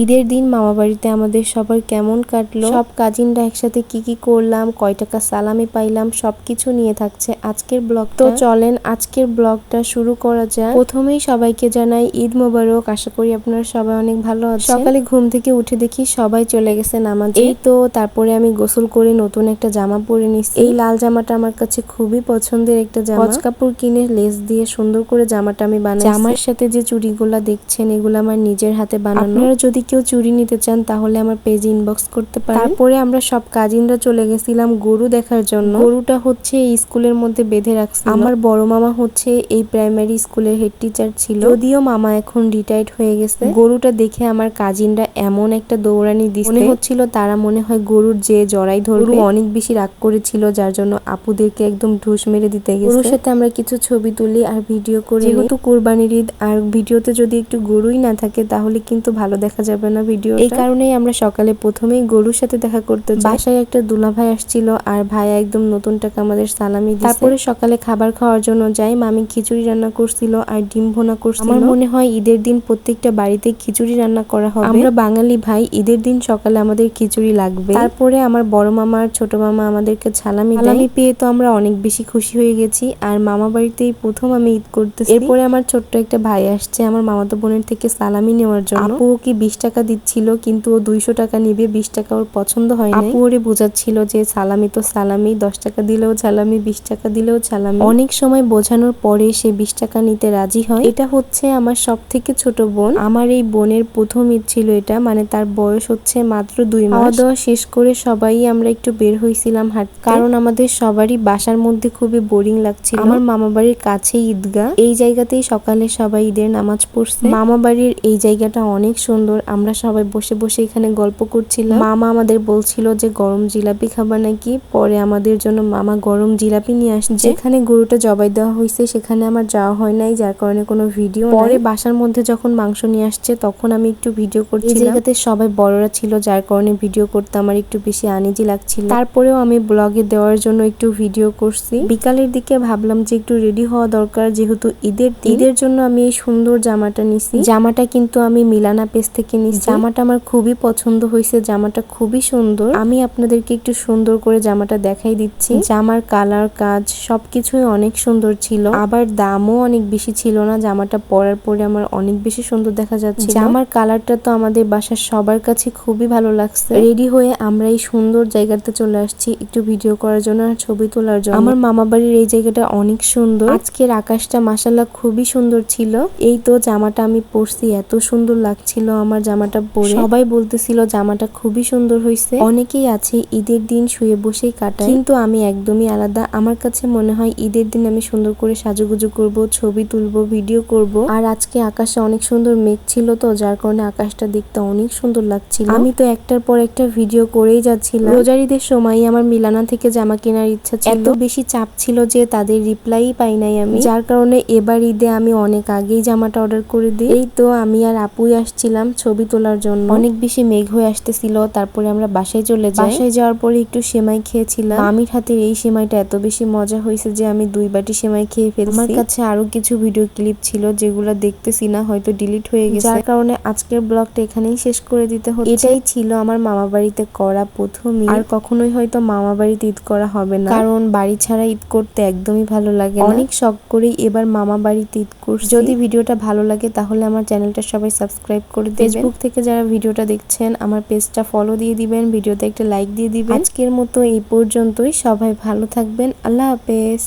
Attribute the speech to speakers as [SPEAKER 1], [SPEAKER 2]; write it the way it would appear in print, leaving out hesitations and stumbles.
[SPEAKER 1] ঈদের দিন মামা বাড়িতে আমাদের সবার কেমন কাটলো, সব কাজিনরা একসাথে কি কি করলাম, কয় টাকা সালামি পাইলাম, সবকিছু নিয়ে থাকছে আজকের ব্লগ। তো চলেন আজকের ব্লগটা শুরু করা যায়। প্রথমেই সবাইকে জানাই ঈদ মোবারক। আশা করি আপনারা সবাই অনেক ভালো আছেন। সকালে ঘুম থেকে উঠে দেখি সবাই চলে গেছে নামাজে। এই তো তারপরে আমি গোসল করে নতুন একটা জামা পরে নিছি। এই লাল জামাটা আমার কাছে খুবই পছন্দের একটা জামা। কচ কাপড় কিনে লেস দিয়ে সুন্দর করে জামাটা আমি বানাই। জামার সাথে যে চুড়িগুলা দেখছেন এগুলো আমার নিজের হাতে বানানো। আপনারা যদি কেউ চুড়ি নিতে চান তাহলে আমার পেজে ইনবক্স করতে পারেন। তারপরে আমরা সব কাজিনরা চলে গেছিলাম গরু দেখার জন্য। গরুটা হচ্ছে এই স্কুলের মধ্যে বেঁধে রাখছিল। আমার বড় মামা হচ্ছে এই প্রাইমারি স্কুলের হেড টিচার ছিল, যদিও মামা এখন রিটায়ার্ড হয়ে গেছে। গরুটা দেখে আমার কাজিনরা এমন একটা দৌড়ানি দিচ্ছে, মনে হচ্ছিল তারা মনে হয় গরুর যে জড়াই ধরবে। অনেক বেশি রাগ করেছিল, যার জন্য আপুদেরকে একদম ঢুস মেরে দিতে গেছে। গরুর সাথে আমরা কিছু ছবি তুলি আর ভিডিও করি। যেহেতু কুরবানির ঈদ আর ভিডিওতে যদি একটু গরুই না থাকে তাহলে কিন্তু ভালো দেখা যাবে না ভিডিও। এই কারণেই আমরা সকালে প্রথমেই গরুর সাথে দেখা করতে যাই। বাসায় একটা দুলা ভাই আসছিল আর ভাইয়া একদম নতুন টাকা আমাদের সালামি দিয়েছে। তারপরে সকালে খাবার খাওয়ার জন্য যাই। মামি খিচুড়ি রান্না করছিল আর ডিম ভুনা করছিল। আমার মনে হয় ঈদের দিন প্রত্যেকটা বাড়িতে খিচুড়ি রান্না করা হবে। আমরা বাঙালি ভাই, ঈদের দিন সকালে আমাদের খিচুড়ি লাগবে। তারপরে আমার বড় মামা আর ছোট মামা আমাদেরকে সালামি পেয়ে তো আমরা অনেক বেশি খুশি হয়ে গেছি। আর মামা বাড়িতেই প্রথম আমি ঈদ করতেছি। এরপরে আমার ছোট্ট একটা ভাই আসছে আমার মামাতো বোনের থেকে সালামি নেওয়ার জন্য। আপু ওকে 20 টাকা দিচ্ছিল, কিন্তু ও 200 টাকা নিবে। 20 টাকা ওর পছন্দ হয় না। আপু ওরে বোঝাচ্ছিল যে সালামি তো সালামি, 10 টাকা দিলেও সালামি, 20 টাকা দিলেও সালামি। অনেক সময় বোঝানোর পরে সে 20 টাকা নিতে রাজি হয়। এটা হচ্ছে আমার সব থেকে ছোট বোন। আমার এই বোনের প্রথম ঈদ ছিল এটা, মানে তার বয়স হচ্ছে মাত্র 2 মাস। খাওয়া দাওয়া শেষ করে সবাই আমরা একটু বের হয়েছিলাম হাঁটতে, কারণ আমাদের সবারই বাসার মধ্যে খুবই বোরিং লাগছিল। আমার মামা বাড়ির কাছে ঈদগাহ, এই জায়গাতেই সকালে সবাই ঈদের নামাজ পড়ছে। মামা বাড়ির এই জায়গাটা অনেক সুন্দর। আমরা সবাই বসে বসে এখানে গল্প করছিলাম। মামা আমাদের বলছিল যে গরম জিলাপি খাবার নাকি। পরে আমাদের জন্য মামা গরম জিলাপি নিয়ে আসছে। যেখানে গরুটা জবাই দেওয়া হয়েছে সেখানে আমার যাওয়া হয় নাই, যার কারণে কোনো ভিডিও। পরে বাসার মধ্যে যখন মাংস নিয়ে আসছে তখন আমি একটু ভিডিও করছিলাম। এই জায়গাতে সবাই বড়রা ছিল, যার কারণে ভিডিও করতে আমার একটু বেশি আনইজি লাগছিল। তারপরেও আমি ব্লগে দেওয়ার জন্য একটু ভিডিও করছি। বিকালের দিকে ভাবলাম যে একটু রেডি হওয়া দরকার, যেহেতু ঈদের জন্য আমি এই সুন্দর জামাটা নিছি। জামাটা কিন্তু আমি মিলানা পেজ থেকে নিছি। জামাটা আমার খুবই পছন্দ হয়েছে, জামাটা খুবই সুন্দর। আমি আপনাদেরকে একটু সুন্দর করে জামাটা দেখাই দিচ্ছি। জামার কালার, কাজ সবকিছুই অনেক সুন্দর ছিল, আবার দামও অনেক বেশি ছিল না। জামাটা পরার পরে আমার অনেক বেশি সুন্দর দেখা যাচ্ছে। জামার কালারটা তো আমাদের বাসার সবার কাছে খুবই ভালো লাগছে। রেডি হয়ে আমরা এই সুন্দর জায়গাতে চলে আসছি একটু ভিডিও করার জন্য আর ছবি তোলার জন্য। আমার মামা বাড়ির এই জায়গাটা অনেক সুন্দর। আজকের আকাশটা মাশাআল্লাহ খুবই সুন্দর ছিল। এই তো জামাটা আমি পরছি, এত সুন্দর লাগছিল আমার জামাটা পরে। সবাই বলতেছিল জামাটা খুবই সুন্দর হয়েছে। অনেকেই আছে ঈদের দিন শুয়ে বসেই কাটায়, কিন্তু আমি একদমই আলাদা। আমার কাছে মনে হয় ঈদের দিন আমি সুন্দর করে সাজুগুজু করব, ছবি তুলবো, ভিডিও করব। আর আজকে আকাশে অনেক সুন্দর মেঘ ছিল তো, যার কারণে আকাশটা দেখতে অনেক সুন্দর লাগছিল। আমি তো একটার পর একটা ভিডিও করেই যাচ্ছিলাম। রোজার ঈদের সময় আমার মিলানা থেকে জামা কেনার ইচ্ছা ছিল, এত বেশি চাপ ছিল যে তাদের রিপ্লাই পাই নাই আমি, যার কারণে এবার ঈদে আমি অনেক আগেই জামাটা অর্ডার করে দিই। এই তো আমি আর আপুই আসছিলাম ছবি তোলার জন্য। অনেক বেশি মেঘ হয়ে আসতেছিল। তারপরে আমরা বাসায় চলে যাই। বাসায় যাওয়ার পরে একটু সেমাই খেয়েছিলাম। মামির হাতের এই সেমাইটা এত বেশি মজা হয়েছে যে আমি 2 বাটি সেমাই খেয়ে ফেলছি। আমার কাছে আরো কিছু ভিডিও ক্লিপ ছিল যেগুলো দেখতেছি না, হয়তো ডিলিট হয়ে গেছে, যার কারণে আজকের ব্লগটা এখানেই শেষ করে দিতে হচ্ছে। এটাই ছিল আমার মামা বাড়িতে করা প্রথম ঈদ। আর কখনোই হয়তো মামা বাড়িতে ঈদ করা হবে না, কারণ বাড়ি ছাড়া ঈদ করতে একদমই ভালো লাগে না। অনেক শখ করেই এবার মামা বাড়িতে ঈদ করছি। যদি ভিডিওটা ভালো লাগে তাহলে আমার চ্যানেলটা সবাই সাবস্ক্রাইব করে দিবেন। ফেসবুক থেকে যারা ভিডিওটা দেখছেন আমার পেজটা ফলো দিয়ে দিবেন, ভিডিওতে একটা লাইক দিয়ে দিবেন। আজকের মতো এই পর্যন্তই। সবাই ভালো থাকবেন। আল্লাহ হাফেজ।